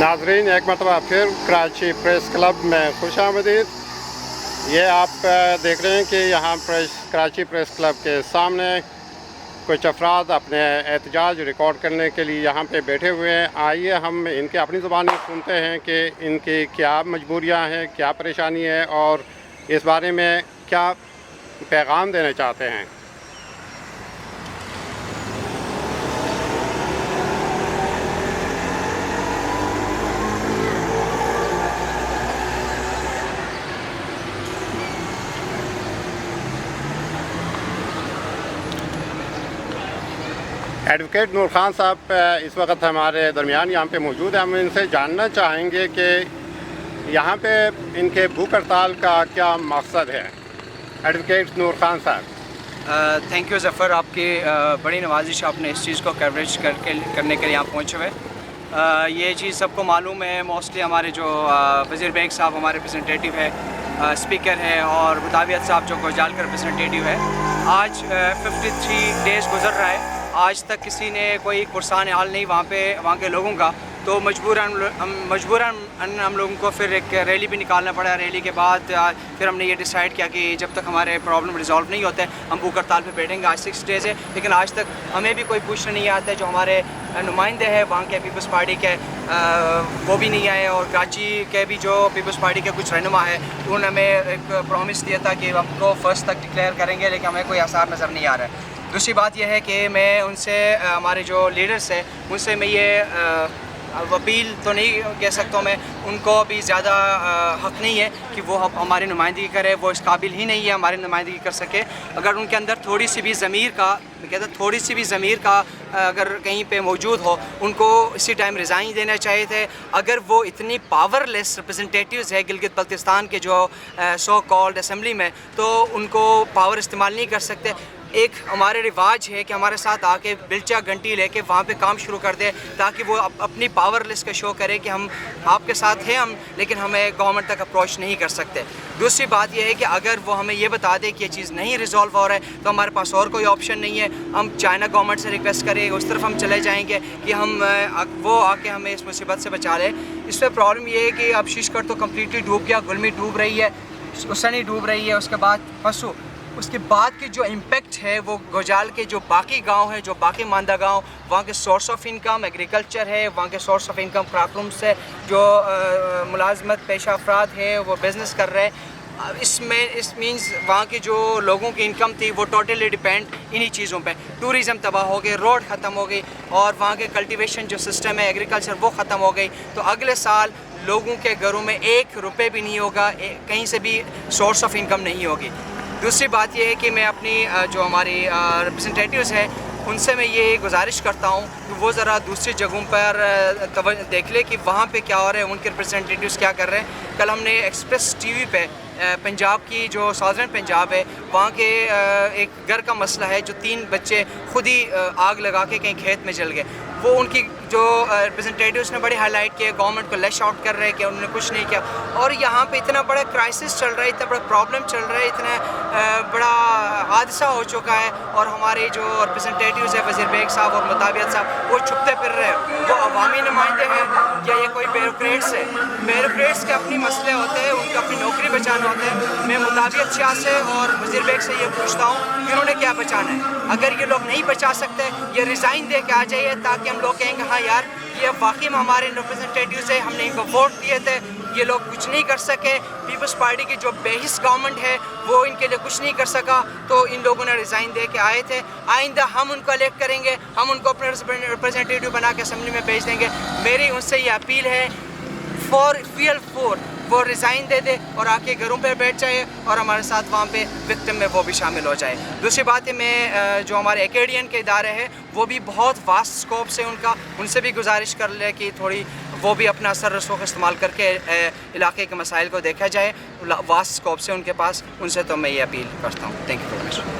नाजरीन, एक मरतबा फिर कराची प्रेस क्लब में खुश आमदीद। ये आप देख रहे हैं कि यहाँ कराची प्रेस क्लब के सामने कुछ अफराद अपने एहतजाज रिकॉर्ड करने के लिए यहाँ पे बैठे हुए हैं। आइए हम इनके अपनी ज़ुबान में सुनते हैं कि इनकी क्या मजबूरियाँ हैं, क्या परेशानी है और इस बारे में क्या पैगाम देना चाहते हैं। एडवोकेट नूर खान साहब इस वक्त हमारे दरमियान यहाँ पे मौजूद हैं। हम इनसे जानना चाहेंगे कि यहाँ पे इनके भूख हड़ताल का क्या मकसद है। एडवोकेट नूर खान साहब। थैंक यू ज़फ़र, आपकी बड़ी नवाजिश, आपने इस चीज़ को कवरेज करने के लिए यहाँ पहुँचे हुए। ये चीज़ सबको मालूम है। मोस्टली हमारे जो वज़ीर बेग साहब हमारे रिप्रेजेंटेटिव है, स्पीकर है, और मुताबियत साहब जो गुजराल का रिप्रेजेंटेटिव है, आज 53 डेज़ गुजर रहा है, आज तक किसी ने कोई कुर्सान हाल नहीं वहाँ के लोगों का। तो मजबूरन हम लोगों को फिर एक रैली भी निकालना पड़ा। रैली के बाद फिर हमने ये डिसाइड किया कि जब तक हमारे प्रॉब्लम रिजॉल्व नहीं होते हम भूख हड़ताल पे बैठेंगे। आज 6 डेज़ है, लेकिन आज तक हमें भी कोई पूछने नहीं आता है। जो हमारे नुमाइंदे हैं वहाँ के पीपल्स पार्टी के, वो भी नहीं आए, और कराची के भी जो पीपल्स पार्टी के कुछ रहनुमा है उन्होंने हमें एक प्रॉमिस दिया था कि हमको फर्स्ट तक डिक्लेयर करेंगे, लेकिन हमें कोई आसार नज़र नहीं आ रहा है। दूसरी बात यह है कि मैं उनसे, हमारे जो लीडर्स हैं उनसे मैं ये अपील तो नहीं कह सकता हूँ, मैं उनको अभी ज़्यादा हक़ नहीं है कि वो हमारी नुमाइंदगी करे। वो इस काबिल ही नहीं है हमारी नुमाइंदगी कर सके। अगर उनके अंदर थोड़ी सी भी ज़मीर का, मैं कहता थोड़ी सी भी ज़मीर का अगर कहीं पे मौजूद हो, उनको इसी टाइम रिज़ाइन देना चाहिए थे। अगर वो इतनी पावरलेस रिप्रेजेंटेटिव्स है गिलगित बल्तिस्तान के जो सो कॉल्ड असेंबली में, तो उनको पावर इस्तेमाल नहीं कर सकते। एक हमारे रिवाज है कि हमारे साथ आके बिलचा घंटी लेके वहाँ पे काम शुरू कर दे, ताकि वो अपनी पावरलेस का शो करे कि हम आपके साथ हैं हम, लेकिन हमें गवर्नमेंट तक अप्रोच नहीं कर सकते। दूसरी बात यह है कि अगर वो हमें ये बता दे कि ये चीज़ नहीं रिजॉल्व हो रहा है, तो हमारे पास और कोई ऑप्शन नहीं है। हम चाइना गवर्नमेंट से रिक्वेस्ट करें, उस तरफ हम चले जाएंगे कि वो आके हमें इस मुसीबत से बचा ले। इसमें प्रॉब्लम ये है कि अब शीशगढ़ तो कम्प्लीटली डूब गया, गुलमी डूब रही है, उसनी डूब रही है, उसके बाद पशु, उसके बाद की जो इम्पेक्ट है वो गुजराल के जो बाकी गांव है, जो बाकी मानदा गांव, वहाँ के सोर्स ऑफ इनकम एग्रीकल्चर है, वहाँ के सोर्स ऑफ इनकम क्राकरूम्स है, जो मुलाजमत पेशा अफराद है वो बिज़नेस कर रहे हैं। इस मीन्स वहाँ की जो लोगों की इनकम थी वो टोटली डिपेंड इन्हीं चीज़ों पे। टूरिज़म तबाह हो गई, रोड ख़त्म हो गई, और वहाँ के कल्टीवेशन जो सिस्टम है एग्रीकल्चर वो ख़त्म हो गई। तो अगले साल लोगों के घरों में 1 रुपये भी नहीं होगा, कहीं से भी सोर्स ऑफ इनकम नहीं होगी। दूसरी बात यह है कि मैं अपनी जो हमारी रिप्रेजेंटेटिव्स हैं उनसे मैं ये गुजारिश करता हूँ कि वो ज़रा दूसरी जगहों पर देख ले कि वहाँ पे क्या हो रहा है, उनके रिप्रेजेंटेटिव्स क्या कर रहे हैं। कल हमने एक्सप्रेस टीवी पे पंजाब की जो सॉदर्न पंजाब है वहाँ के एक घर का मसला है, जो 3 बच्चे खुद ही आग लगा के कहीं खेत में जल गए। वो उनकी जो रिप्रेजेंटेटिव्स ने बड़े हाईलाइट किए, गवर्नमेंट को लैश आउट कर रहे हैं कि उन्होंने कुछ नहीं किया। और यहाँ पे इतना बड़ा क्राइसिस चल रहा है, इतना बड़ा प्रॉब्लम चल रहा है, इतना बड़ा हादसा हो चुका है, और हमारे जो रिप्रेजेंटेटिव्स हैं वज़ीर बेग साहब और मुताबियत साहब वो छुपते फिर रहे हैं। वो अवामी नुमाइंदे हैं या ये कोई ब्यूरोक्रेट्स है? ब्यूरोक्रेट्स के अपने मसले होते हैं, उनकी अपनी नौकरी बचाना होता है। मैं मुताबियत शाह से और वज़ीर बेग से ये पूछता हूँ कि उन्होंने क्या बचाना है। अगर ये लोग नहीं बचा सकते, ये रिज़ाइन दे के आ जाइए, ताकि हम लोग कहेंगे हाँ यार ये वाकई में हमारे रिप्रेजेंटेटिव्स है, हमने इनको वोट दिए थे, ये लोग कुछ नहीं कर सके। पीपल्स पार्टी की जो बेहिस गवर्नमेंट है वो इनके लिए कुछ नहीं कर सका, तो इन लोगों ने रिज़ाइन दे के आए थे। आइंदा हम उनको इलेक्ट करेंगे, हम उनको अपने रिप्रेजेंटेटिव बना के असेंबली में भेज देंगे। मेरी उनसे ये अपील है वो रिज़ाइन दे दे और आके घरों पे बैठ जाए, और हमारे साथ वहाँ पे विक्टिम में वो भी शामिल हो जाए। दूसरी बात है, मैं जो हमारे एकेडियन के इदारे हैं वो भी बहुत वास्ट स्कोप से उनसे भी गुजारिश कर ले कि थोड़ी वो भी अपना असर रसूख इस्तेमाल करके इलाके के मसाइल को देखा जाए। वास्ट स्कोप से उनके पास, उनसे तो मैं ये अपील करता हूँ। Thank you very much.